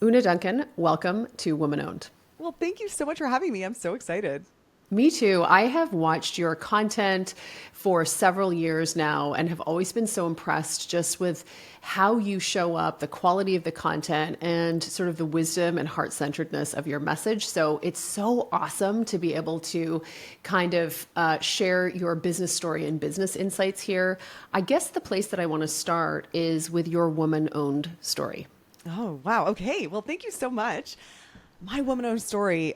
Oonagh Duncan, welcome to Woman Owned. Well, thank you so much for having me. I'm so excited. Me too. I have watched your content for several years now and have always been so impressed just with how you show up, the quality of the content, and sort of the wisdom and heart centeredness of your message. So it's so awesome to be able to kind of share your business story and business insights here. I guess the place that I want to start is with your woman owned story. Oh, wow. Okay. Well, thank you so much. My woman-owned story.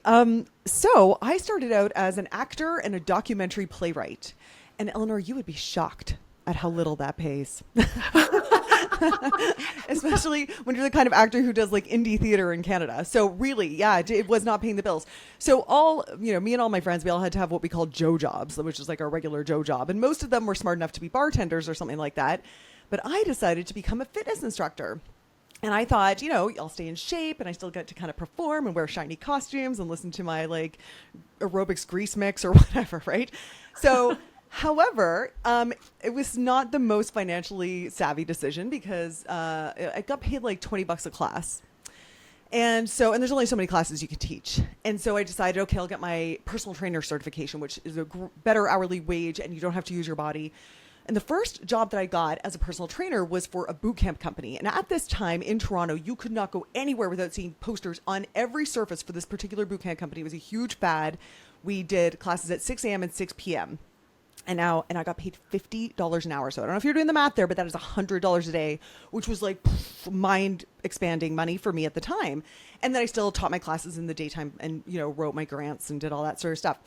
So I started out as an actor and a documentary playwright. And Eleanor, you would be shocked at how little that pays. Especially when you're the kind of actor who does like indie theater in Canada. So really, yeah, it was not paying the bills. So me and all my friends, we all had to have what we call Joe jobs, which is like our regular Joe job. And most of them were smart enough to be bartenders or something like that. But I decided to become a fitness instructor. And I thought, I'll stay in shape and I still get to kind of perform and wear shiny costumes and listen to my like aerobics grease mix or whatever, right? So, however, it was not the most financially savvy decision because I got paid like $20 a class. And there's only so many classes you can teach. And so I decided, okay, I'll get my personal trainer certification, which is a better hourly wage and you don't have to use your body. And the first job that I got as a personal trainer was for a boot camp company. And at this time in Toronto, you could not go anywhere without seeing posters on every surface for this particular boot camp company. It was a huge fad. We did classes at 6 a.m. and 6 p.m. And I got paid $50 an hour. So I don't know if you're doing the math there, but that is $100 a day, which was like mind expanding money for me at the time. And then I still taught my classes in the daytime and, wrote my grants and did all that sort of stuff.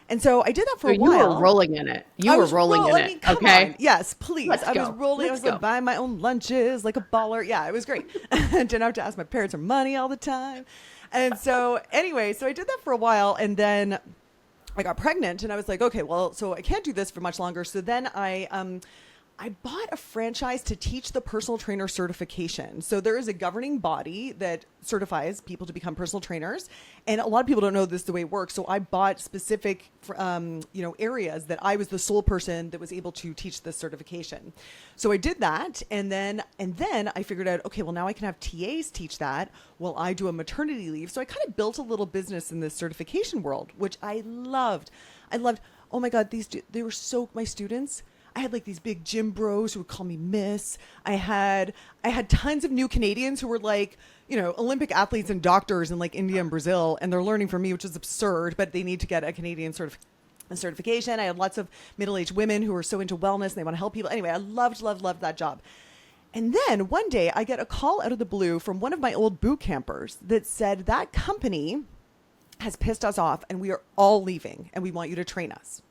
And so I did that for a while. You were rolling in it. You were rolling in it. Okay. On. Yes, please. I was rolling. I was like buying my own lunches like a baller. Yeah, it was great. Didn't have to ask my parents for money all the time. And so anyway, so I did that for a while and then I got pregnant and I was like, okay, well, so I can't do this for much longer. So then I bought a franchise to teach the personal trainer certification. So there is a governing body that certifies people to become personal trainers. And a lot of people don't know this the way it works. So I bought specific, areas that I was the sole person that was able to teach this certification. So I did that. And then I figured out, okay, well, now I can have TAs teach that while I do a maternity leave. So I kind of built a little business in this certification world, which I loved. Oh my God, they were my students. I had like these big gym bros who would call me Miss. I had tons of new Canadians who were like, Olympic athletes and doctors in like India and Brazil, and they're learning from me, which is absurd, but they need to get a Canadian certification. I had lots of middle-aged women who were so into wellness and they want to help people. Anyway, I loved that job. And then one day I get a call out of the blue from one of my old boot campers that said that company has pissed us off and we are all leaving and we want you to train us.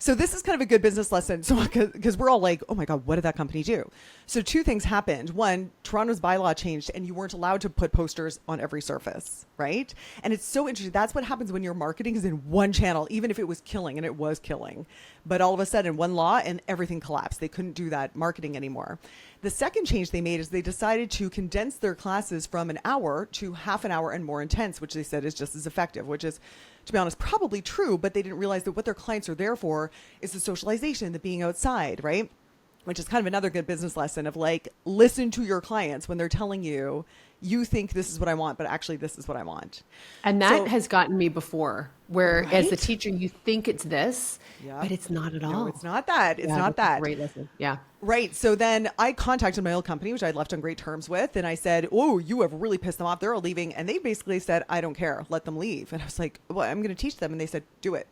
So this is kind of a good business lesson. So because we're all like, oh my God, what did that company do? So two things happened. One, Toronto's bylaw changed and you weren't allowed to put posters on every surface, right? And it's so interesting. That's what happens when your marketing is in one channel, even if it was killing, and it was killing. But all of a sudden, one law and everything collapsed. They couldn't do that marketing anymore. The second change they made is they decided to condense their classes from an hour to half an hour and more intense, which they said is just as effective, which is, to be honest, probably true, but they didn't realize that what their clients are there for is the socialization, the being outside, right? Which is kind of another good business lesson of like, listen to your clients when they're telling you, you think this is what I want, but actually this is what I want. And that has gotten me before, where as the teacher, you think it's this, but it's not at all. No, it's not that. It's not that. Great lesson. Yeah. Right. So then I contacted my old company, which I'd left on great terms with. And I said, oh, you have really pissed them off. They're all leaving. And they basically said, I don't care. Let them leave. And I was like, well, I'm going to teach them. And they said, do it.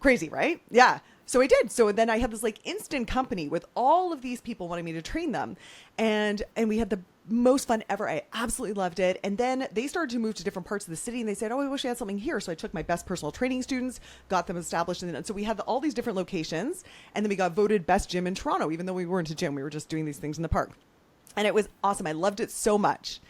Crazy, right? Yeah. So I did. So then I had this like instant company with all of these people wanting me to train them. And we had the most fun ever. I absolutely loved it. And then they started to move to different parts of the city and they said, oh, I wish we had something here. So I took my best personal training students, got them established. And so we had all these different locations. And then we got voted best gym in Toronto, even though we weren't a gym. We were just doing these things in the park. And it was awesome. I loved it so much.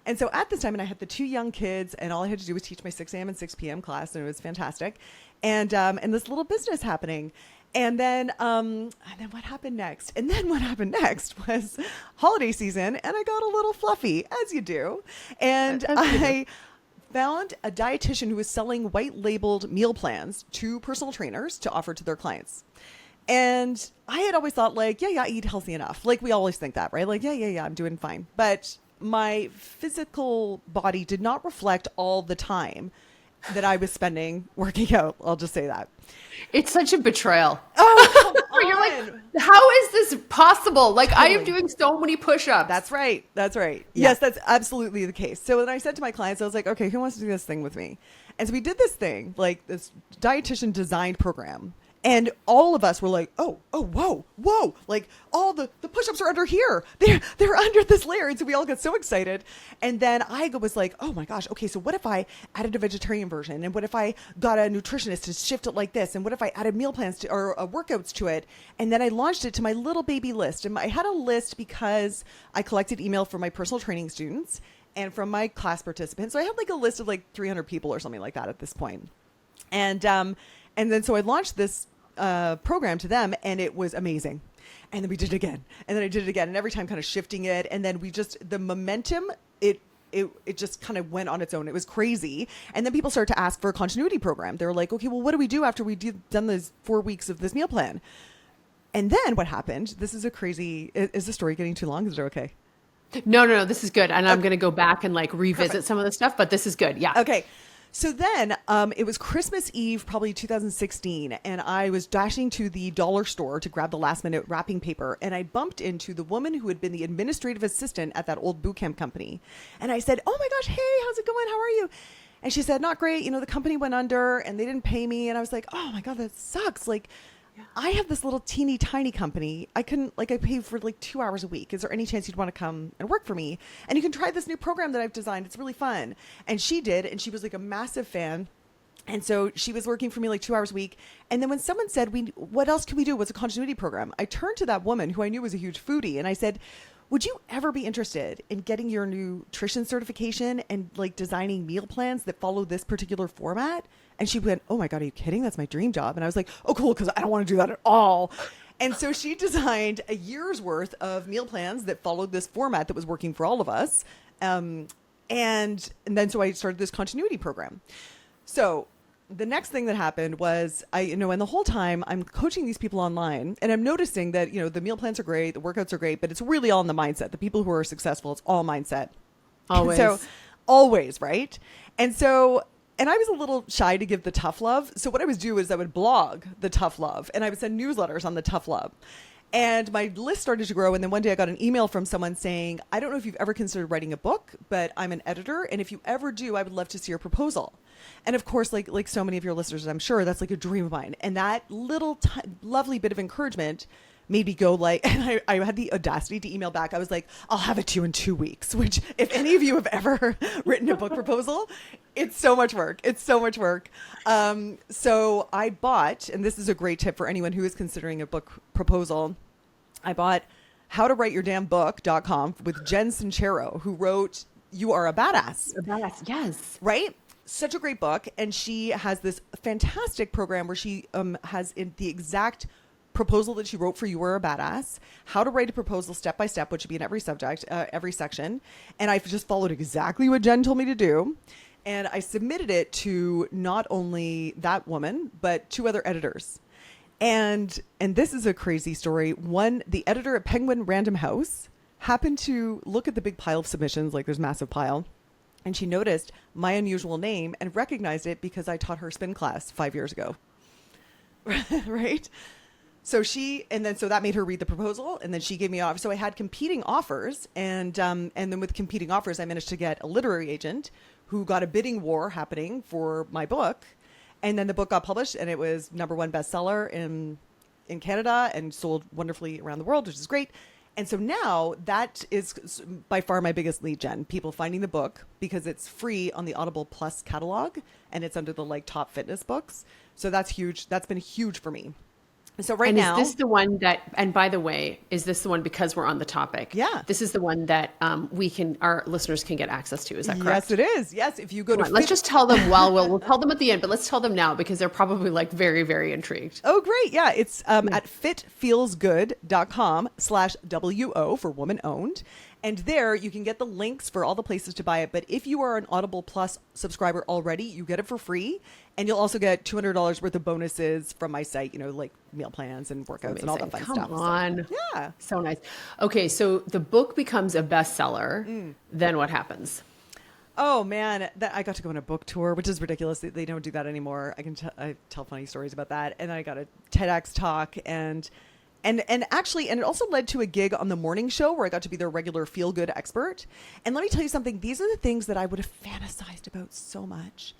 And so at this time, and I had the two young kids, and all I had to do was teach my 6 a.m. and 6 p.m. class, and it was fantastic. And this little business happening. And then what happened next? And then what happened next was holiday season, and I got a little fluffy, as you do. And I found a dietitian who was selling white labeled meal plans to personal trainers to offer to their clients. And I had always thought like, yeah, I eat healthy enough. Like we always think that, right? Like, yeah, I'm doing fine. But my physical body did not reflect all the time that I was spending working out. I'll just say that. It's such a betrayal. Oh, come on. You're like, how is this possible? Like, Totally. I am doing so many push-ups. That's right. That's right. Yeah. Yes, that's absolutely the case. So then I said to my clients, I was like, okay, who wants to do this thing with me? And so we did this thing, like this dietitian designed program. And all of us were like, oh, whoa. Like all the push-ups are under here. They're under this layer. And so we all got so excited. And then I was like, oh my gosh, okay, so what if I added a vegetarian version? And what if I got a nutritionist to shift it like this? And what if I added meal plans to, or workouts to it? And then I launched it to my little baby list. And I had a list because I collected email from my personal training students and from my class participants. So I had like a list of like 300 people or something like that at this point. And then so I launched this program to them, and it was amazing. And then we did it again, and then I did it again, and every time kind of shifting it, and then the momentum, it just kind of went on its own. It was crazy. And then people started to ask for a continuity program. They were like, okay, well, what do we do after done those 4 weeks of this meal plan? And then what happened? This is a crazy. Is the story getting too long? Is it okay? No, this is good. And I'm going to go back and like revisit some of the stuff, but this is good. Yeah. Okay. So then it was Christmas Eve, probably 2016, and I was dashing to the dollar store to grab the last minute wrapping paper, and I bumped into the woman who had been the administrative assistant at that old boot camp company. And I said, oh my gosh, hey, how's it going? How are you? And she said, not great. The company went under and they didn't pay me. And I was like, oh my God, that sucks. Like, I have this little teeny tiny company. I pay for like 2 hours a week. Is there any chance you'd want to come and work for me? And you can try this new program that I've designed. It's really fun. And she did. And she was like a massive fan. And so she was working for me like 2 hours a week. And then when someone said, what else can we do? What's a continuity program? I turned to that woman who I knew was a huge foodie. And I said, would you ever be interested in getting your nutrition certification and like designing meal plans that follow this particular format? And she went, oh my God, are you kidding? That's my dream job. And I was like, oh, cool, because I don't want to do that at all. And so she designed a year's worth of meal plans that followed this format that was working for all of us. And then so I started this continuity program. So the next thing that happened was and the whole time I'm coaching these people online, and I'm noticing that, the meal plans are great, the workouts are great, but it's really all in the mindset. The people who are successful, it's all mindset. Always. So always, right? And I was a little shy to give the tough love. So what I would do is I would blog the tough love, and I would send newsletters on the tough love. And my list started to grow. And then one day I got an email from someone saying, I don't know if you've ever considered writing a book, but I'm an editor. And if you ever do, I would love to see your proposal. And of course, like so many of your listeners, I'm sure that's like a dream of mine. And that little lovely bit of encouragement made me go and I had the audacity to email back. I was like, I'll have it to you in 2 weeks, which if any of you have ever written a book proposal, it's so much work. It's so much work. So I bought, and this is a great tip for anyone who is considering a book proposal. I bought howtowriteyourdamnbook.com with Jen Sincero, who wrote You Are a Badass. A Badass, yes. Right? Such a great book. And she has this fantastic program where she has in the exact proposal that she wrote for You Are a Badass, how to write a proposal step by step, which should be in every subject, every section. And I've just followed exactly what Jen told me to do. And I submitted it to not only that woman, but 2 other editors. And this is a crazy story. One, the editor at Penguin Random House happened to look at the big pile of submissions, like there's a massive pile, and she noticed my unusual name and recognized it because I taught her spin class 5 years ago. Right? So so that made her read the proposal, and then she gave me off. So I had competing offers, and then with competing offers, I managed to get a literary agent who got a bidding war happening for my book, and then the book got published, and it was #1 bestseller in Canada and sold wonderfully around the world, which is great. And so now that is by far my biggest lead gen, people finding the book because it's free on the Audible Plus catalog, and it's under the top fitness books. So that's huge. That's been huge for me. So now, is this the one that, and by the way, is this the one, because we're on the topic? Yeah. This is the one that our listeners can get access to. Is that correct? Yes, it is. Yes. If you go to let's just tell them we'll tell them at the end, but let's tell them now because they're probably very, very intrigued. Oh, great. Yeah. It's at fitfeelsgood.com/WO for woman owned. And there you can get the links for all the places to buy it. But if you are an Audible Plus subscriber already, you get it for free. And you'll also get $200 worth of bonuses from my site, like meal plans and workouts and all that fun stuff. Come on. So, yeah. So nice. Okay, so the book becomes a bestseller. Then what happens? Oh man, I got to go on a book tour, which is ridiculous. They don't do that anymore. I tell funny stories about that. And then I got a 10X talk and actually, it also led to a gig on the morning show where I got to be their regular feel good expert. And let me tell you something, these are the things that I would have fantasized about so much.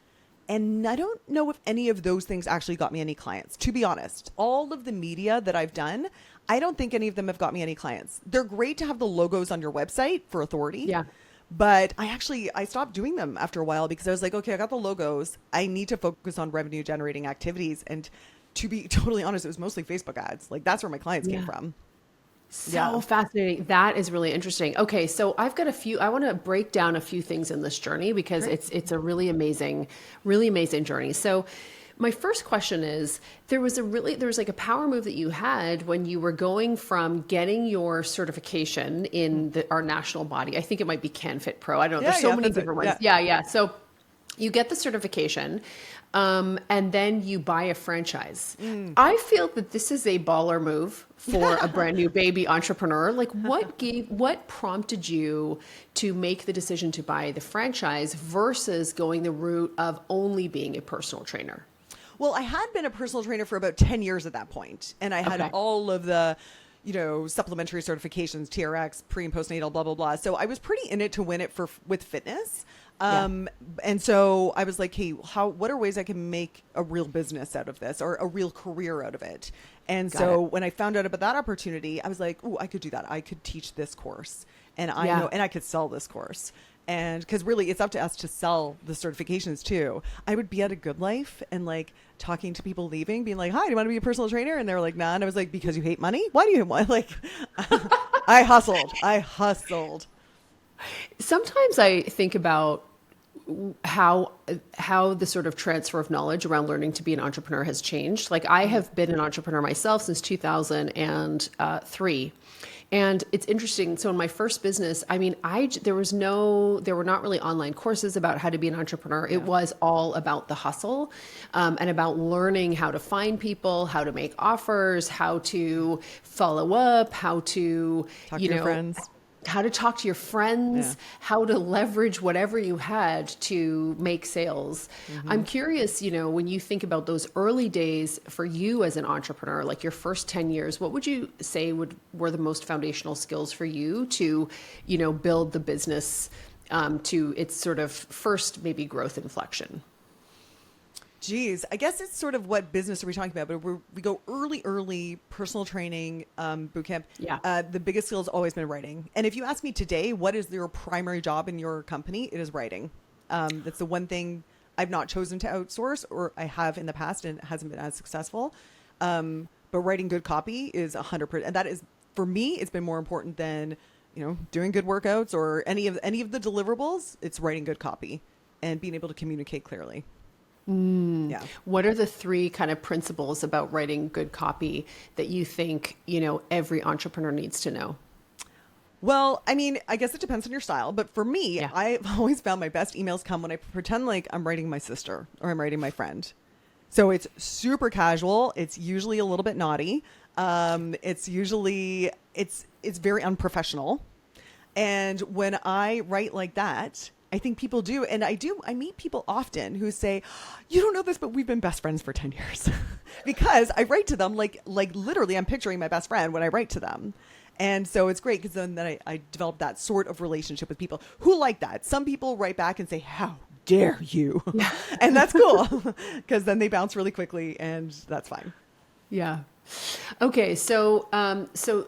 And I don't know if any of those things actually got me any clients, to be honest. All of the media that I've done, I don't think any of them have got me any clients. They're great to have the logos on your website for authority. Yeah. But I stopped doing them after a while because I was like, okay, I got the logos. I need to focus on revenue generating activities. And to be totally honest, it was mostly Facebook ads. Like that's where my clients came from. So fascinating. That is really interesting. Okay. So I want to break down a few things in this journey because it's a really amazing journey. So my first question is, there was like a power move that you had when you were going from getting your certification in our national body. I think it might be CanFit Pro. I don't know. There's so many different ones. Yeah. So you get the certification, and then you buy a franchise. I feel that this is a baller move for a brand new baby entrepreneur. Like what prompted you to make the decision to buy the franchise versus going the route of only being a personal trainer? Well, I had been a personal trainer for about 10 years at that point, and I had all of the, supplementary certifications, TRX, pre and postnatal, blah, blah, blah. So I was pretty in it to win it with fitness. And so I was like, hey, what are ways I can make a real business out of this or a real career out of it? And when I found out about that opportunity, I was like, oh, I could do that. I could teach this course and I know, and I could sell this course. And because really it's up to us to sell the certifications too. I would be at a Good Life and like talking to people leaving, being like, hi, do you want to be a personal trainer? And they were like, nah. And I was like, because you hate money? Why do you want? Like, I hustled. Sometimes I think about how the sort of transfer of knowledge around learning to be an entrepreneur has changed. Like I have been an entrepreneur myself since 2003. And it's interesting. So in my first business, I mean, there were not really online courses about how to be an entrepreneur. It was all about the hustle, and about learning how to find people, how to make offers, how to follow up, how to, talk to your friends. How to talk to your friends, how to leverage whatever you had to make sales. I'm curious, when you think about those early days for you as an entrepreneur, like your first 10 years, what would you say were the most foundational skills for you to, build the business to its sort of first maybe growth inflection? Geez, I guess it's sort of what business are we talking about, but we go early personal training, boot camp. Yeah. The biggest skill has always been writing. And if you ask me today, what is your primary job in your company? It is writing. That's the one thing I've not chosen to outsource, or I have in the past and it hasn't been as successful. But writing good copy is 100%. And that is, for me, it's been more important than, doing good workouts or any of the deliverables. It's writing good copy and being able to communicate clearly. Yeah. What are the three kind of principles about writing good copy that you think, every entrepreneur needs to know? Well, I mean, I guess it depends on your style, but for me, I've always found my best emails come when I pretend like I'm writing my sister or I'm writing my friend. So it's super casual. It's usually a little bit naughty. It's very unprofessional. And when I write like that, I think people do. And I meet people often who say, you don't know this, but we've been best friends for 10 years because I write to them like literally I'm picturing my best friend when I write to them. And so it's great because then I develop that sort of relationship with people who like that. Some people write back and say, how dare you? Yeah. And that's cool because then they bounce really quickly and that's fine. Yeah. Okay. So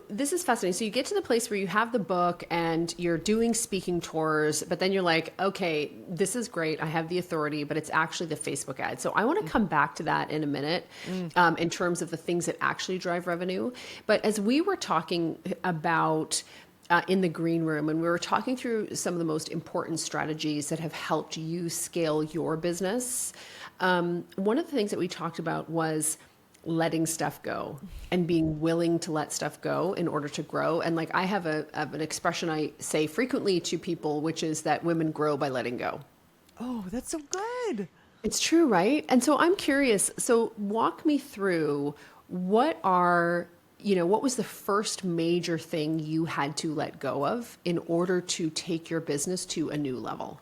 this is fascinating. So you get to the place where you have the book and you're doing speaking tours, but then you're like, okay, this is great. I have the authority, but it's actually the Facebook ad. So I want to come back to that in a minute, in terms of the things that actually drive revenue. But as we were talking about, in the green room, and we were talking through some of the most important strategies that have helped you scale your business. One of the things that we talked about was letting stuff go and being willing to let stuff go in order to grow. And like I have an expression I say frequently to people, which is that women grow by letting go. Oh, that's so good. It's true, right? And so I'm curious. So walk me through what was the first major thing you had to let go of in order to take your business to a new level?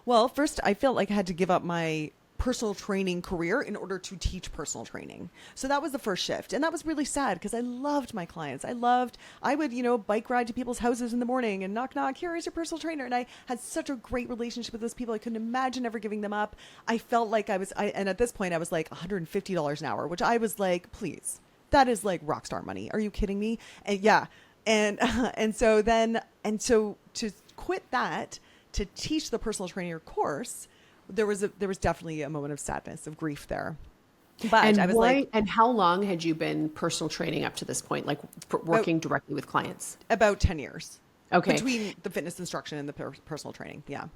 Well, first, I felt like I had to give up my personal training career in order to teach personal training. So that was the first shift. And that was really sad because I loved my clients. I would, bike ride to people's houses in the morning and knock, knock, here is your personal trainer. And I had such a great relationship with those people. I couldn't imagine ever giving them up. I felt like and at this point I was like $150 an hour, which I was like, please, that is like rock star money. Are you kidding me? And yeah. And so to quit that, to teach the personal trainer course, there was definitely a moment of sadness, of grief there. But and I was and how long had you been personal training up to this point, like working directly with clients? About 10 years. Okay. Between the fitness instruction and the personal training. Yeah.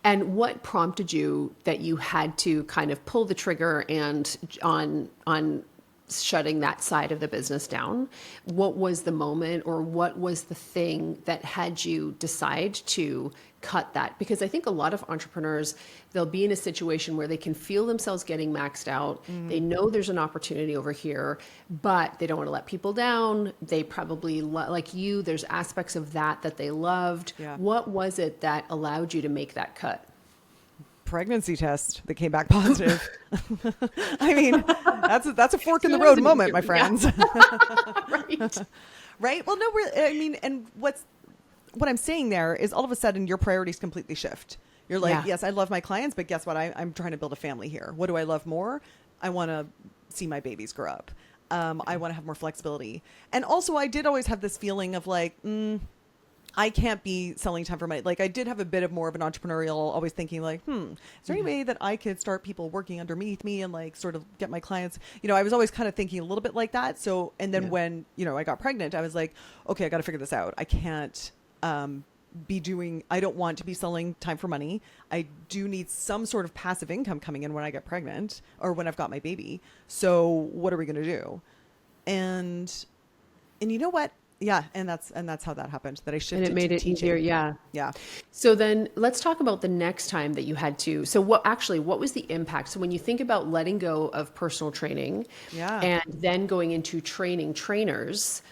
And what prompted you that you had to kind of pull the trigger and on shutting that side of the business down? What was the moment, or what was the thing that had you decide to cut that? Because I think a lot of entrepreneurs, they'll be in a situation where they can feel themselves getting maxed out. They know there's an opportunity over here, but they don't want to let people down. They probably, like you, there's aspects of that they loved. Yeah. What was it that allowed you to make that cut? Pregnancy test that came back positive. I mean, that's a fork in the road moment, my friends. Right. Right. Well, no, and what I'm saying there is all of a sudden your priorities completely shift. You're like, yes, I love my clients, but guess what? I'm trying to build a family here. What do I love more? I want to see my babies grow up. I want to have more flexibility. And also I did always have this feeling of like, I can't be selling time for money. Like I did have a bit of more of an entrepreneurial, always thinking like, is there any way that I could start people working underneath me and like sort of get my clients, I was always kind of thinking a little bit like that. So, and then when, I got pregnant, I was like, okay, I got to figure this out. I can't, I don't want to be selling time for money. I do need some sort of passive income coming in when I get pregnant or when I've got my baby. So what are we going to do? And you know what? Yeah. And that's how that happened, that I shifted. And it made it easier. Yeah. Yeah. So then let's talk about the next time that you had to, so what was the impact? So when you think about letting go of personal training and then going into training trainers,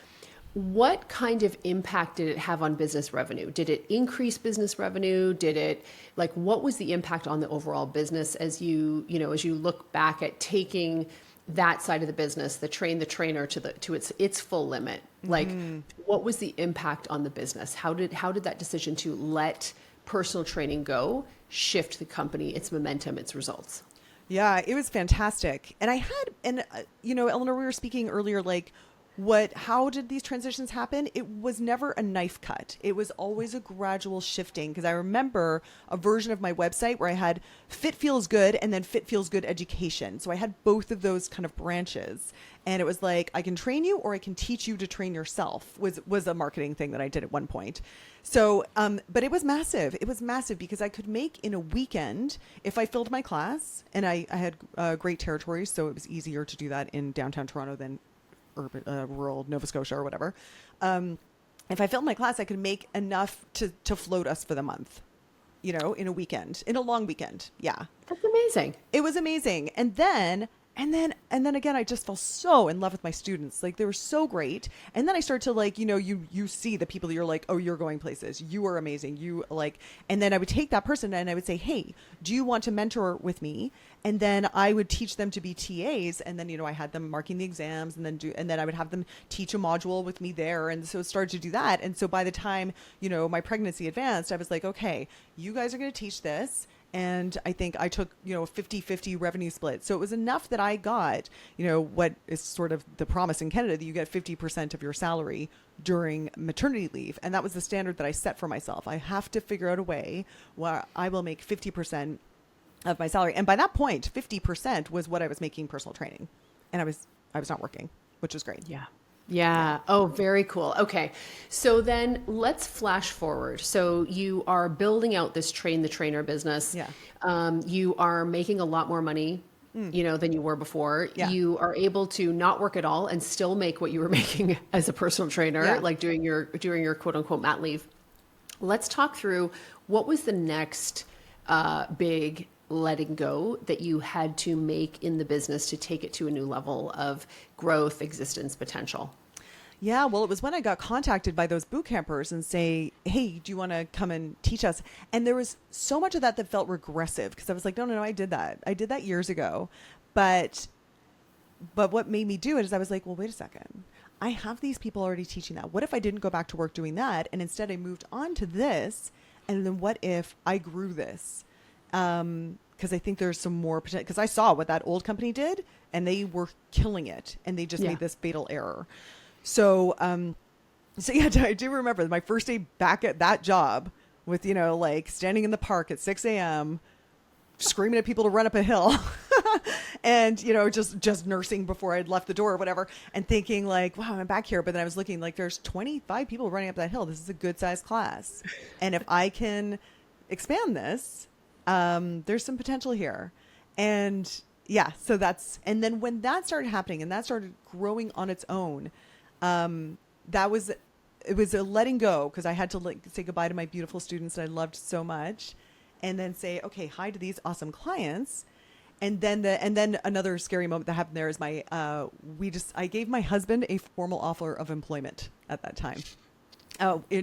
what kind of impact did it have on business revenue? Did it increase business revenue? What was the impact on the overall business as you look back at taking that side of the business, the trainer to its full limit? What was the impact on the business? How did that decision to let personal training go shift the company, its momentum, its results? Yeah, it was fantastic. And Eleanor, we were speaking earlier, how did these transitions happen? It was never a knife cut. It was always a gradual shifting, because I remember a version of my website where I had Fit Feels Good and then Fit Feels Good Education. So I had both of those kind of branches, and it was like, I can train you or I can teach you to train yourself was a marketing thing that I did at one point. So, but it was massive. It was massive because I could make in a weekend, if I filled my class, and I had great territories, so it was easier to do that in downtown Toronto than urban, rural Nova Scotia or whatever. If I filled my class, I could make enough to float us for the month, in a weekend, in a long weekend. Yeah. That's amazing. It was amazing. And then again, I just fell so in love with my students. Like, they were so great. And then I started to you see the people that you're like, oh, you're going places. You are amazing. And then I would take that person and I would say, hey, do you want to mentor with me? And then I would teach them to be TAs. And then, I had them marking the exams and then I would have them teach a module with me there. And so it started to do that. And so by the time, my pregnancy advanced, I was like, okay, you guys are going to teach this. And I think I took, a 50-50 revenue split. So it was enough that I got, what is sort of the promise in Canada, that you get 50% of your salary during maternity leave. And that was the standard that I set for myself. I have to figure out a way where I will make 50% of my salary. And by that point, 50% was what I was making personal training. And I was not working, which was great. Yeah. Yeah. Oh, very cool. Okay. So then let's flash forward. So you are building out this train the trainer business. Yeah. You are making a lot more money than you were before. Yeah. You are able to not work at all and still make what you were making as a personal trainer, like during your quote unquote mat leave. Let's talk through what was the next big letting go that you had to make in the business to take it to a new level of growth, existence, potential. Yeah, well, it was when I got contacted by those boot campers and say, hey, do you want to come and teach us? And there was so much of that felt regressive because I was like, no, I did that. I did that years ago. But what made me do it is I was like, well, wait a second. I have these people already teaching that. What if I didn't go back to work doing that? And instead I moved on to this. And then what if I grew this? Because I think there's some more potential. Because I saw what that old company did and they were killing it. And they just made this fatal error. So yeah, I do remember my first day back at that job with, like standing in the park at 6 a.m., screaming at people to run up a hill and, just nursing before I'd left the door or whatever and thinking like, wow, I'm back here. But then I was looking like there's 25 people running up that hill. This is a good sized class. And if I can expand this, there's some potential here. And yeah, and then when that started happening and that started growing on its own, it was a letting go because I had to say goodbye to my beautiful students that I loved so much and then say, okay, hi to these awesome clients. And then another scary moment that happened there is I gave my husband a formal offer of employment at that time,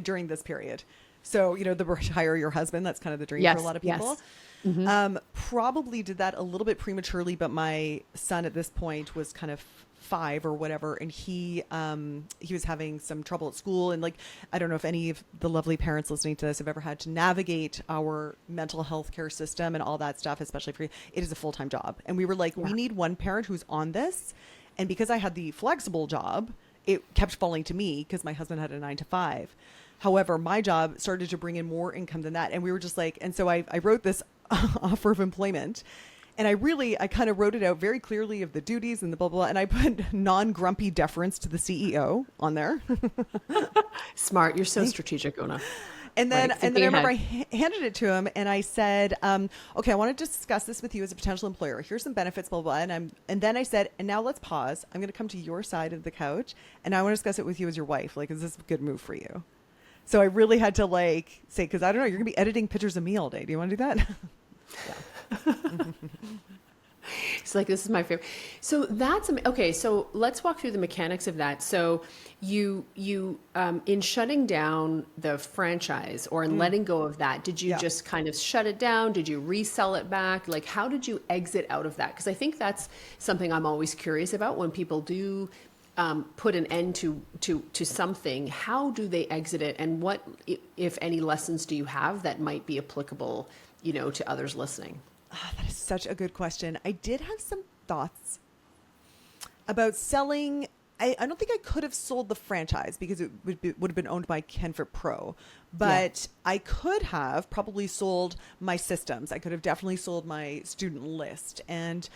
during this period. So, the hire your husband, that's kind of the dream for a lot of people. Yes. Mm-hmm. Probably did that a little bit prematurely, but my son at this point was kind of 5 or whatever. And he was having some trouble at school. And I don't know if any of the lovely parents listening to this have ever had to navigate our mental health care system and all that stuff, especially for, it is a full-time job. And we were like, we need one parent who's on this. And because I had the flexible job, it kept falling to me because my husband had a 9 to 5. However, my job started to bring in more income than that. And we were just like, and so I wrote this offer of employment. And I kind of wrote it out very clearly of the duties and the blah, blah, blah. And I put non-grumpy deference to the CEO on there. Smart. You're so strategic, Oonagh. And then I remember I handed it to him and I said, okay, I want to discuss this with you as a potential employer. Here's some benefits, blah, blah, blah. And then I said, and now let's pause. I'm going to come to your side of the couch and I want to discuss it with you as your wife. Is this a good move for you? So I really had to say, because I don't know, you're going to be editing pictures of me all day. Do you want to do that? Yeah. It's this is my favorite. So that's okay. So let's walk through the mechanics of that. So you in shutting down the franchise or in letting go of that, did you just kind of shut it down? Did you resell it back? How did you exit out of that? Because I think that's something I'm always curious about when people do put an end to something. How do they exit it, and what, if any, lessons do you have that might be applicable, to others listening? Oh, that is such a good question. I did have some thoughts about selling. I don't think I could have sold the franchise because it would have been owned by Kenfit Pro, but I could have probably sold my systems. I could have definitely sold my student list, and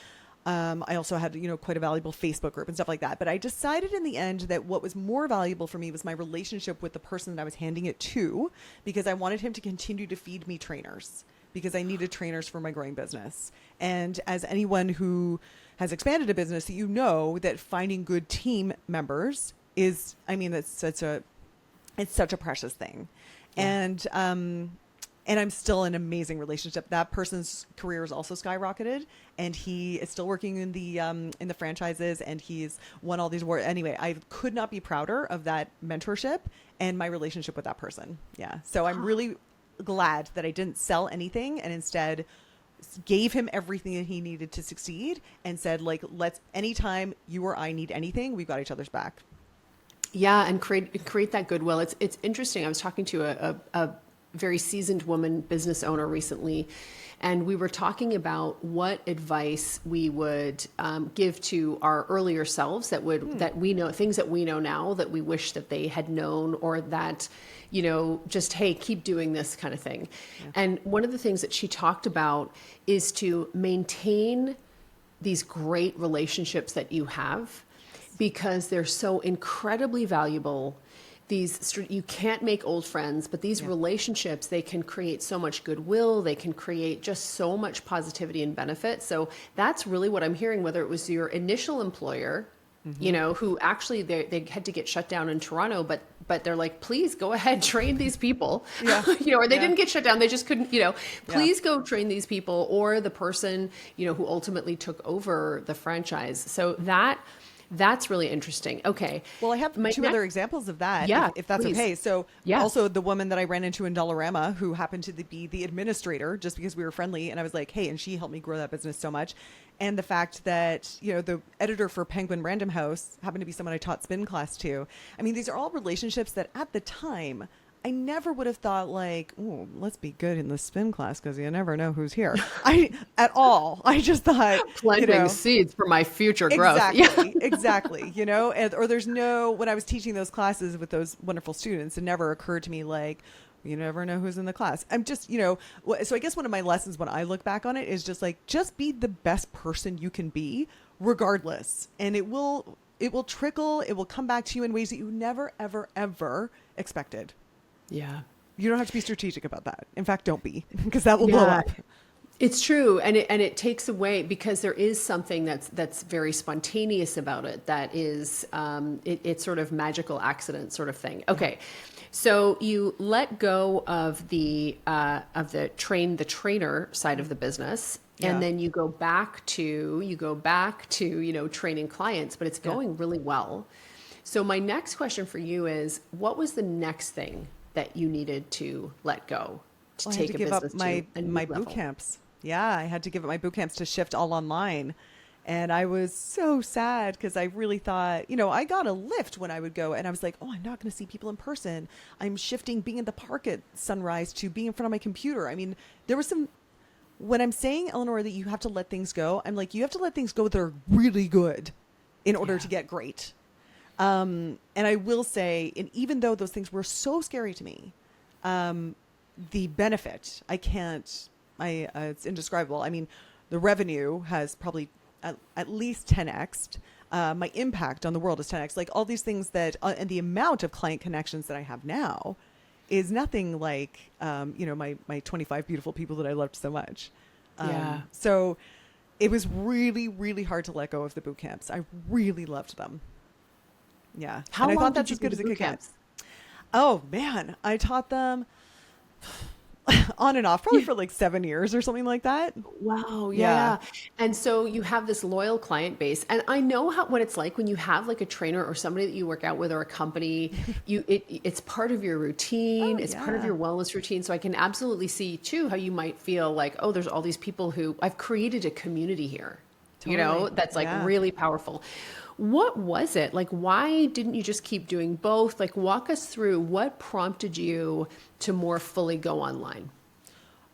I also had, quite a valuable Facebook group and stuff like that. But I decided in the end that what was more valuable for me was my relationship with the person that I was handing it to, because I wanted him to continue to feed me trainers, because I needed trainers for my growing business. And as anyone who has expanded a business, that finding good team members is, it's such a precious thing. Yeah. And I'm still in an amazing relationship. That person's career is also skyrocketed, and he is still working in the franchises, and he's won all these awards. Anyway, I could not be prouder of that mentorship and my relationship with that person. Yeah. So I'm really glad that I didn't sell anything and instead gave him everything that he needed to succeed and said, let's, anytime you or I need anything, we've got each other's back. Yeah. And create that goodwill. It's interesting. I was talking to a very seasoned woman business owner recently, and we were talking about what advice we would give to our earlier selves that we know, things that we know now that we wish that they had known, or that, just, hey, keep doing this kind of thing. Yeah. And one of the things that she talked about is to maintain these great relationships that you have, because they're so incredibly valuable. you can't make old friends, but these relationships, they can create so much goodwill. They can create just so much positivity and benefit. So that's really what I'm hearing, whether it was your initial employer, who actually they had to get shut down in Toronto, but they're like, please go ahead, train these people, or they didn't get shut down. They just couldn't, please go train these people, or the person, who ultimately took over the franchise. So that's really interesting. Okay. Well, I have two other examples of that, if that's please. Okay. So also the woman that I ran into in Dollarama, who happened to be the administrator just because we were friendly, and I was like, hey, and she helped me grow that business so much. And the fact that, the editor for Penguin Random House happened to be someone I taught spin class to. I mean, these are all relationships that at the time, I never would have thought like, oh, let's be good in the spin class because you never know who's here. At all. I just thought planting seeds for my future growth. Exactly. Or there's when I was teaching those classes with those wonderful students, it never occurred to me like, you never know who's in the class. I'm just, so I guess one of my lessons when I look back on it is just like, just be the best person you can be regardless. And it will trickle. It will come back to you in ways that you never, ever, ever expected. Yeah. You don't have to be strategic about that. In fact, don't be, because that will blow up. It's true. And it takes away, because there is something that's very spontaneous about it. That is, it's sort of magical accident sort of thing. Okay. So you let go of the trainer side of the business. And then you go back to, training clients, but it's going really well. So my next question for you is, what was the next thing that you needed to let go to take a business to a new level? Boot camps. Yeah, I had to give up my boot camps to shift all online. And I was so sad because I really thought, I got a lift when I would go, and I was like, oh, I'm not going to see people in person. I'm shifting being at the park at sunrise to being in front of my computer. I mean, there was when I'm saying, Eleanor, that you have to let things go, I'm like, you have to let things go that are really good in order to get great. And I will say, and even though those things were so scary to me, the benefit, it's indescribable. I mean, the revenue has probably at least 10X'd. My impact on the world is 10X. Like all these things and the amount of client connections that I have now is nothing like, my 25 beautiful people that I loved so much. So it was really, really hard to let go of the boot camps. I really loved them. Yeah. How long I thought did that's you as good do as it boot could get. camps? Oh man, I taught them on and off, probably for like 7 years or something like that. Wow. Yeah. And so you have this loyal client base, and I know what it's like when you have like a trainer or somebody that you work out with or a company, it's part of your routine. It's part of your wellness routine. So I can absolutely see too, how you might feel like, oh, there's all these people who I've created a community here, that's like really powerful. What was it? Like, why didn't you just keep doing both? Like, walk us through what prompted you to more fully go online.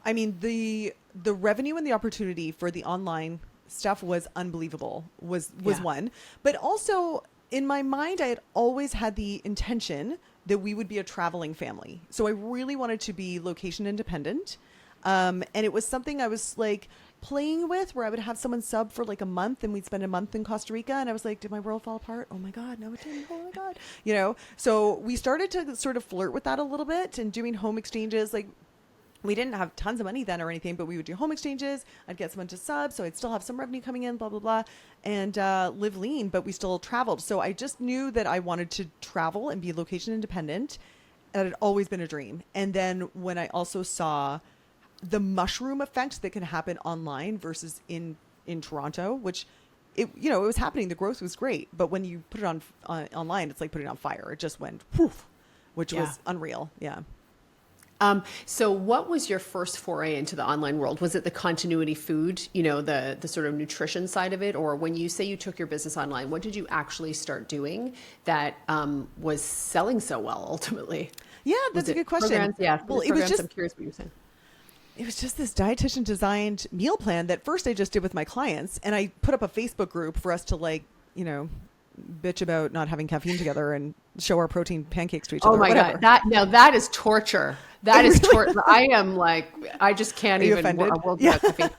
I mean, the revenue and the opportunity for the online stuff was unbelievable, was one. But also in my mind, I had always had the intention that we would be a traveling family. So I really wanted to be location independent. And it was something I was like playing with, where I would have someone sub for like a month and we'd spend a month in Costa Rica. And I was like, did my world fall apart? Oh my God, no, it didn't. Oh my God. So we started to sort of flirt with that a little bit and doing home exchanges. Like we didn't have tons of money then or anything, but we would do home exchanges. I'd get someone to sub, so I'd still have some revenue coming in, blah, blah, blah, and live lean, but we still traveled. So I just knew that I wanted to travel and be location independent. That had always been a dream. And then when I also saw the mushroom effect that can happen online versus in Toronto, which it was happening. The growth was great, but when you put it on online, it's like putting it on fire. It just went poof, which was unreal. Yeah. So what was your first foray into the online world? Was it the continuity food, the sort of nutrition side of it? Or when you say you took your business online, what did you actually start doing that was selling so well ultimately? Yeah, that's a good question. Programs? Yeah. Well, it was just, I'm curious what you're saying. It was just this dietitian designed meal plan that first I just did with my clients, and I put up a Facebook group for us to bitch about not having caffeine together and show our protein pancakes to each other. Oh my God. That is torture. That is torture. I am like, I just can't even. Offended? Caffeine.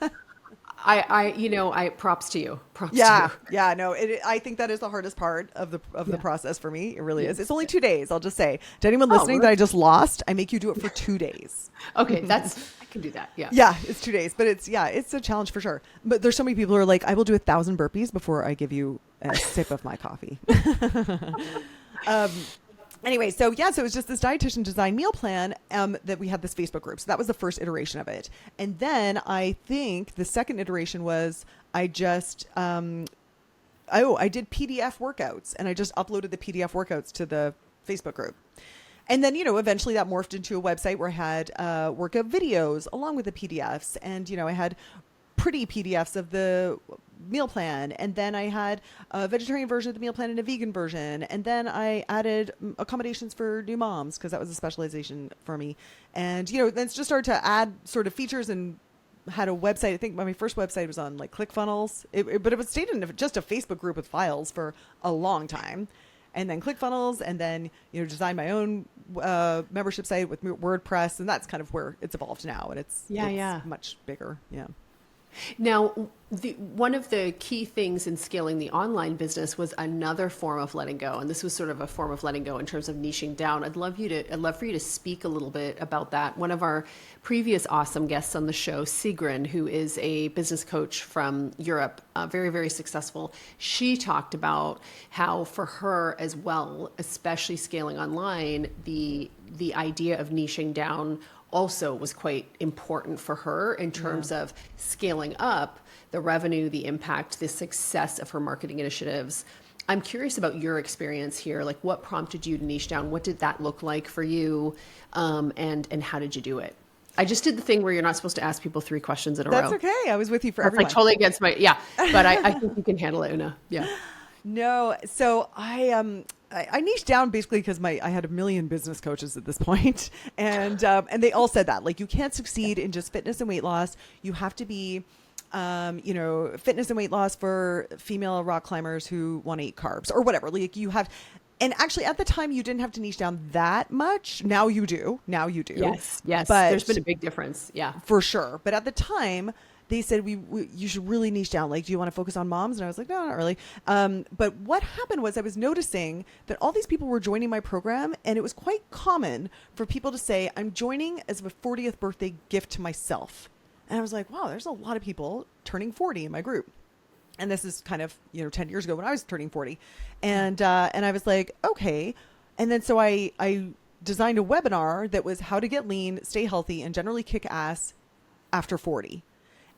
I props to you. Props to Yeah, you. yeah, no, I think that is the hardest part of the process for me. It really is. It's only 2 days. I'll just say to anyone Oh, listening that I just lost, I make you do it for 2 days. okay. I can do that. Yeah. Yeah, it's 2 days, but it's a challenge for sure. But there's so many people who are like, I will do 1,000 burpees before I give you a sip of my coffee. um, Anyway, so it was just this dietitian design meal plan that we had this Facebook group. So that was the first iteration of it. And then I think the second iteration was I just, I did PDF workouts, and I just uploaded the PDF workouts to the Facebook group. And then, eventually that morphed into a website where I had workout videos along with the PDFs. And, I had pretty PDFs of the meal plan, and then I had a vegetarian version of the meal plan and a vegan version, and then I added accommodations for new moms because that was a specialization for me. And then just started to add sort of features and had a website. I think my first website was on like ClickFunnels, but it was stayed in just a Facebook group with files for a long time. And then ClickFunnels, and then designed my own membership site with WordPress, and that's kind of where it's evolved now, and it's much bigger. Yeah. Now, one of the key things in scaling the online business was another form of letting go, and this was sort of a form of letting go in terms of niching down. I'd love for you to speak a little bit about that. One of our previous awesome guests on the show, Sigrun, who is a business coach from Europe, very, very successful. She talked about how for her as well, especially scaling online, the idea of niching down also was quite important for her in terms of scaling up the revenue, the impact, the success of her marketing initiatives. I'm curious about your experience here. Like, what prompted you to niche down? What did that look like for you? And how did you do it? I just did the thing where you're not supposed to ask people 3 questions in a row. That's okay. I was with you for everyone. Like totally against but I think you can handle it, Oonagh. Yeah. No, so I niched down basically because I had a million business coaches at this point, and they all said that, like, you can't succeed in just fitness and weight loss. You have to be, fitness and weight loss for female rock climbers who want to eat carbs or whatever. Like, you have, and actually at the time you didn't have to niche down that much. Now you do. Yes. But there's been a big difference. Yeah, for sure. But at the time, they said you should really niche down. Like, do you want to focus on moms? And I was like, no, not really. But what happened was I was noticing that all these people were joining my program, and it was quite common for people to say, I'm joining as a 40th birthday gift to myself. And I was like, wow, there's a lot of people turning 40 in my group. And this is kind of, 10 years ago when I was turning 40. And I was like, okay. And then so I designed a webinar that was how to get lean, stay healthy, and generally kick ass after 40.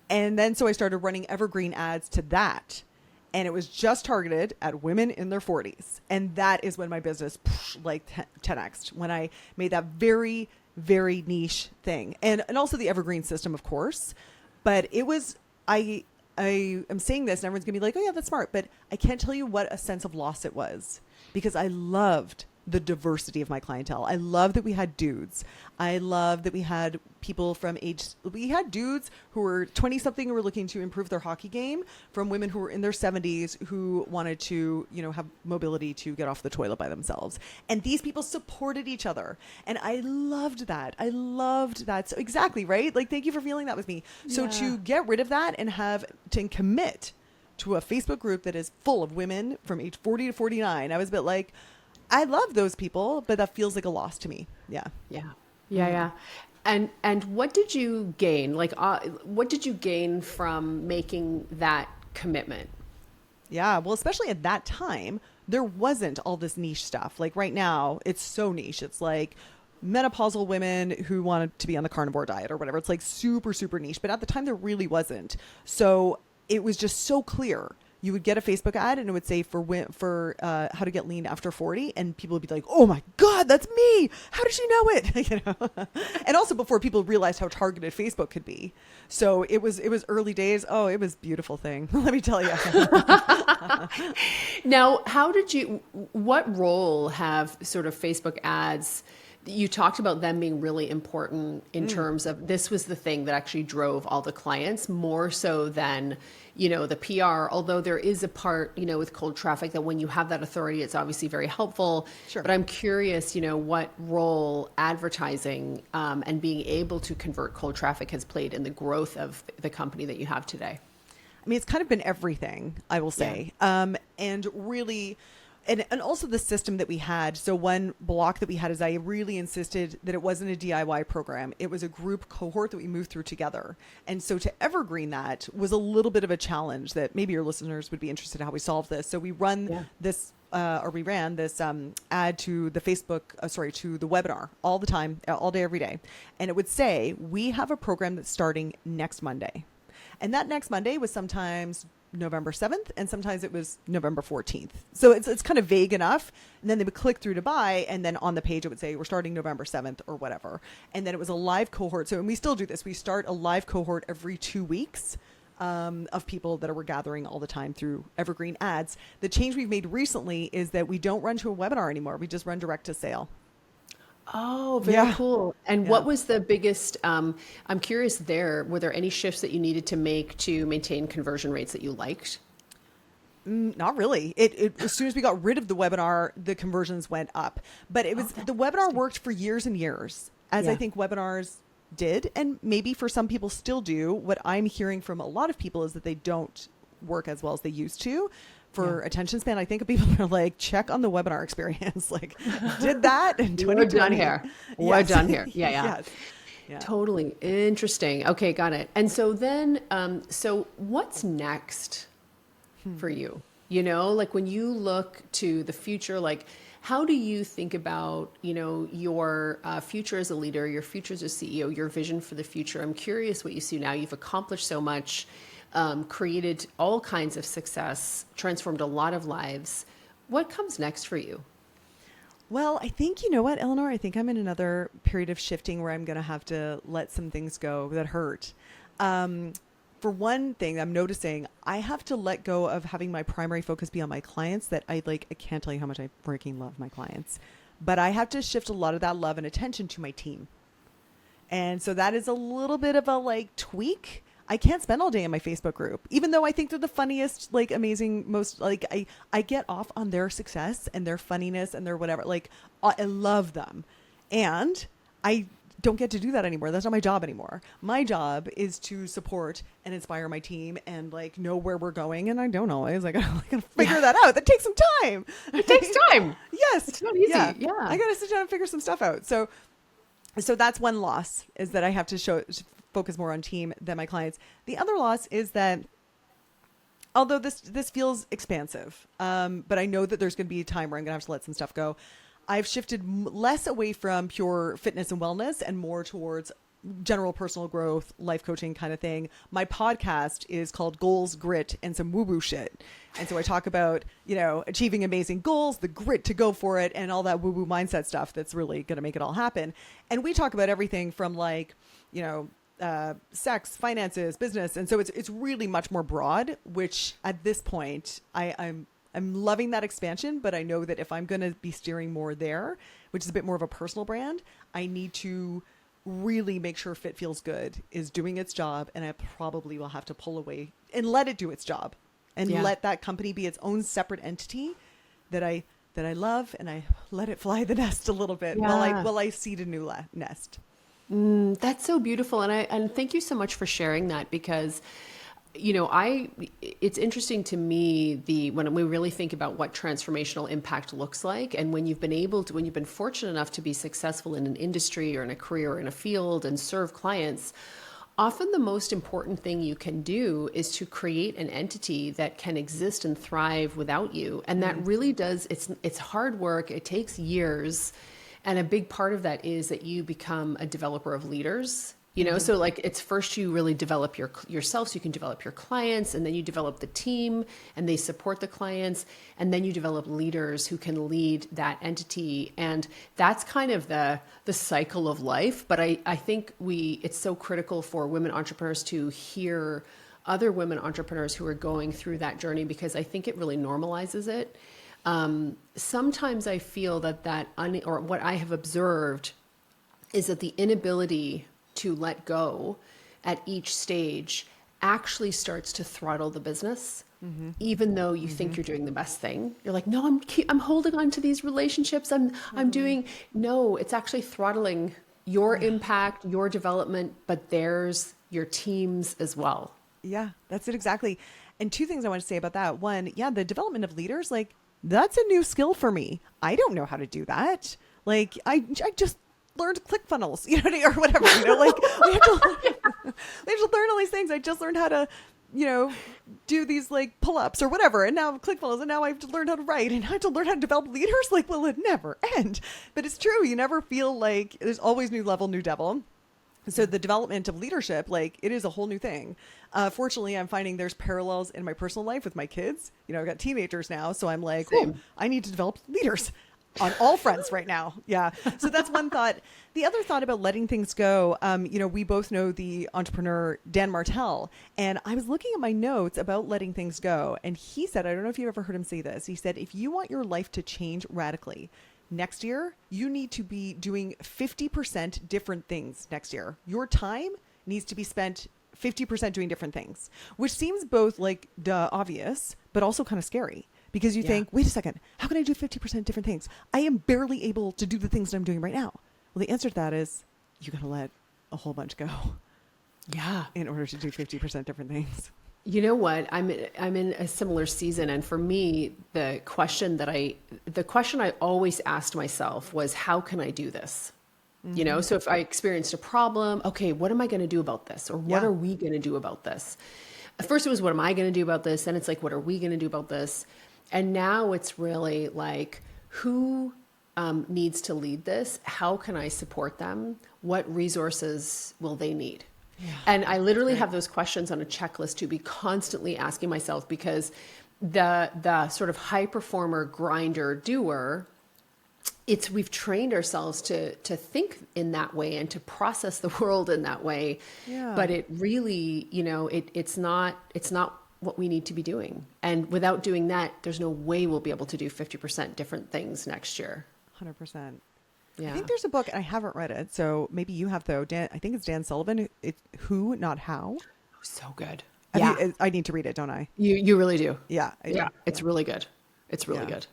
And then so I started running evergreen ads to that. And it was just targeted at women in their 40s. And that is when my business, 10X'd, when I made that very, very niche thing. And also the evergreen system, of course. But it was, I am saying this and everyone's going to be like, oh yeah, that's smart. But I can't tell you what a sense of loss it was, because I loved the diversity of my clientele. I love that we had dudes. I love that we had people we had dudes who were 20 something who were looking to improve their hockey game, from women who were in their 70s who wanted to, have mobility to get off the toilet by themselves. And these people supported each other. And I loved that. So exactly, right? Like, thank you for feeling that with me. So to get rid of that and commit to a Facebook group that is full of women from age 40 to 49, I was a bit like, I love those people, but that feels like a loss to me. Yeah. And what did you gain? Like, what did you gain from making that commitment? Yeah. Well, especially at that time, there wasn't all this niche stuff. Like right now, it's so niche. It's like menopausal women who wanted to be on the carnivore diet or whatever. It's like super, super niche. But at the time, there really wasn't. So it was just so clear. You would get a Facebook ad and it would say for how to get lean after 40, and people would be like, "Oh my God, that's me! How did she know it?" And also before people realized how targeted Facebook could be. So it was early days. Oh, it was a beautiful thing. Let me tell you. Now, what role have sort of Facebook ads? You talked about them being really important in terms of, this was the thing that actually drove all the clients more so than, the PR, although there is a part, with cold traffic that when you have that authority, it's obviously very helpful. Sure. But I'm curious, what role advertising and being able to convert cold traffic has played in the growth of the company that you have today. I mean, it's kind of been everything, I will say. And really, and also the system that we had. So one block that we had is I really insisted that it wasn't a DIY program. It was a group cohort that we moved through together. And so to evergreen that was a little bit of a challenge that maybe your listeners would be interested in how we solve this. So we run this, or we ran this ad to the Facebook, to the webinar all the time, all day, every day. And it would say, we have a program that's starting next Monday. And that next Monday was sometimes November 7th, and sometimes it was November 14th. So it's kind of vague enough. And then they would click through to buy, and then on the page it would say, we're starting November 7th or whatever. And then it was a live cohort. So, and we still do this. We start a live cohort every 2 weeks of people that we're gathering all the time through evergreen ads. The change we've made recently is that we don't run to a webinar anymore. We just run direct to sale. Oh, very cool. And what was the biggest, I'm curious there, were there any shifts that you needed to make to maintain conversion rates that you liked? Not really. As soon as we got rid of the webinar, the conversions went up. But it was the webinar worked for years and years, as I think webinars did. And maybe for some people still do. What I'm hearing from a lot of people is that they don't work as well as they used to. For attention span, I think people are like, check on the webinar experience. Like, did that in 2020. We're done here. We're done here. Yes. Yeah. Totally. Interesting. Okay, got it. And so then, so what's next for you? You know, like when you look to the future, like how do you think about, you know, your future as a leader, your future as a CEO, your vision for the future? I'm curious what you see now. You've accomplished so much. Created all kinds of success, transformed a lot of lives. What comes next for you? Well, I think, you know what, Eleanor, I think I'm in another period of shifting where I'm going to have to let some things go that hurt. For one thing, I'm noticing I have to let go of having my primary focus be on my clients that I can't tell you how much I freaking love my clients, but I have to shift a lot of that love and attention to my team. And so that is a little bit of a tweak. I can't spend all day in my Facebook group, even though I think they're the funniest, amazing, most I get off on their success and their funniness and their whatever. I love them. And I don't get to do that anymore. That's not my job anymore. My job is to support and inspire my team and know where we're going. And I don't always, I gotta figure that out. That takes some time. It takes time. Yes. It's not easy. Yeah. I gotta sit down and figure some stuff out. So that's one loss, is that I have to focus more on team than my clients. The other loss is that although this feels expansive, but I know that there's going to be a time where I'm going to have to let some stuff go. I've shifted less away from pure fitness and wellness and more towards general personal growth, life coaching kind of thing. My podcast is called Goals, Grit, and Some Woo-Woo Shit. And so I talk about, achieving amazing goals, the grit to go for it, and all that woo-woo mindset stuff that's really going to make it all happen. And we talk about everything from sex, finances, business. And so it's really much more broad, which at this point I'm loving that expansion, but I know that if I'm going to be steering more there, which is a bit more of a personal brand, I need to really make sure Fit Feels Good is doing its job. And I probably will have to pull away and let it do its job and let that company be its own separate entity that I love, and I let it fly the nest a little bit while I seed a new nest. That's so beautiful. And thank you so much for sharing that, because, it's interesting to me, when we really think about what transformational impact looks like. And when you've been fortunate enough to be successful in an industry or in a career or in a field and serve clients, often the most important thing you can do is to create an entity that can exist and thrive without you. And that really does, it's hard work. It takes years. And a big part of that is that you become a developer of leaders, so it's first you really develop yourself so you can develop your clients, and then you develop the team and they support the clients. And then you develop leaders who can lead that entity. And that's kind of the cycle of life. But I think it's so critical for women entrepreneurs to hear other women entrepreneurs who are going through that journey, because I think it really normalizes it. Sometimes I feel or what I have observed is that the inability to let go at each stage actually starts to throttle the business. Even though you think you're doing the best thing, you're like, no, I'm holding on to these relationships. No, it's actually throttling your impact, your development, but there's your teams as well. Yeah, that's it exactly. And two things I want to say about that. One, yeah, the development of leaders, like that's a new skill for me. I don't know how to do that. Like I just learned ClickFunnels, or whatever, like we have to learn all these things. I just learned how to, do these like pull-ups or whatever. And now ClickFunnels, and now I have to learn how to write, and I have to learn how to develop leaders. Like, will it never end? But it's true. You never feel like there's always new level, new devil. So the development of leadership, like it is a whole new thing. Fortunately, I'm finding there's parallels in my personal life with my kids. I've got teenagers now. So I'm like, oh, I need to develop leaders on all fronts right now. Yeah. So that's one thought. The other thought about letting things go, we both know the entrepreneur Dan Martell, and I was looking at my notes about letting things go. And he said, I don't know if you've ever heard him say this. He said, if you want your life to change radically, next year, you need to be doing 50% different things next year. Your time needs to be spent 50% doing different things, which seems both like obvious, but also kind of scary because you think, wait a second, how can I do 50% different things? I am barely able to do the things that I'm doing right now. Well, the answer to that is you got to let a whole bunch go. Yeah. In order to do 50% different things. You know what? I'm in a similar season, and for me, the question I always asked myself was, how can I do this? Mm-hmm. So if I experienced a problem, okay, what am I going to do about this? Or what are we going to do about this? At first it was, what am I going to do about this? Then it's like, what are we going to do about this? And now it's really like, who needs to lead this? How can I support them? What resources will they need? Yeah, and I literally have those questions on a checklist to be constantly asking myself, because the sort of high performer grinder doer, we've trained ourselves to think in that way and to process the world in that way. Yeah. But it really, it's not what we need to be doing. And without doing that, there's no way we'll be able to do 50% different things next year. 100%. Yeah. I think there's a book, and I haven't read it, so maybe you have, though. I think it's Dan Sullivan. It's Who, Not How. Oh, so good. I need to read it, don't I? You really do. Yeah. I do. Yeah. It's really good. It's really good.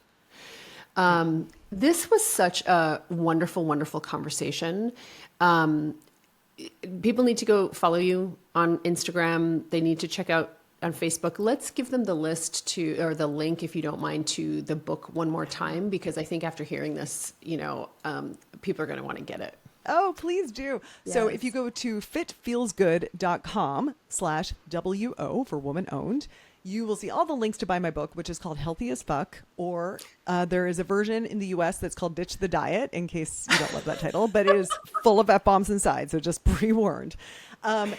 This was such a wonderful, wonderful conversation. People need to go follow you on Instagram. They need to check out on Facebook. Let's give them the the link, if you don't mind, to the book one more time, because I think after hearing this, people are going to want to get it. Oh, please do. Yes. So if you go to fitfeelsgood.com/WO for woman owned, you will see all the links to buy my book, which is called Healthy as Fuck, or there is a version in the US that's called Ditch the Diet, in case you don't love that title, but it is full of F-bombs inside, so just pre-warned. And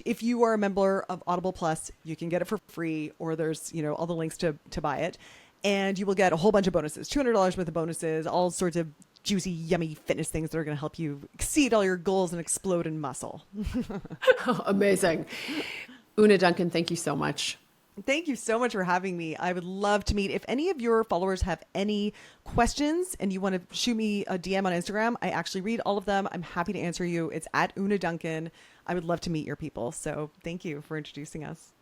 if you are a member of Audible Plus, you can get it for free, or there's, all the links to buy it, and you will get a whole bunch of bonuses, $200 worth of bonuses, all sorts of juicy, yummy fitness things that are going to help you exceed all your goals and explode in muscle. Amazing. Oonagh Duncan, thank you so much. Thank you so much for having me. I would love to meet. If any of your followers have any questions and you want to shoot me a DM on Instagram, I actually read all of them. I'm happy to answer you. It's at Oonagh Duncan. I would love to meet your people. So thank you for introducing us.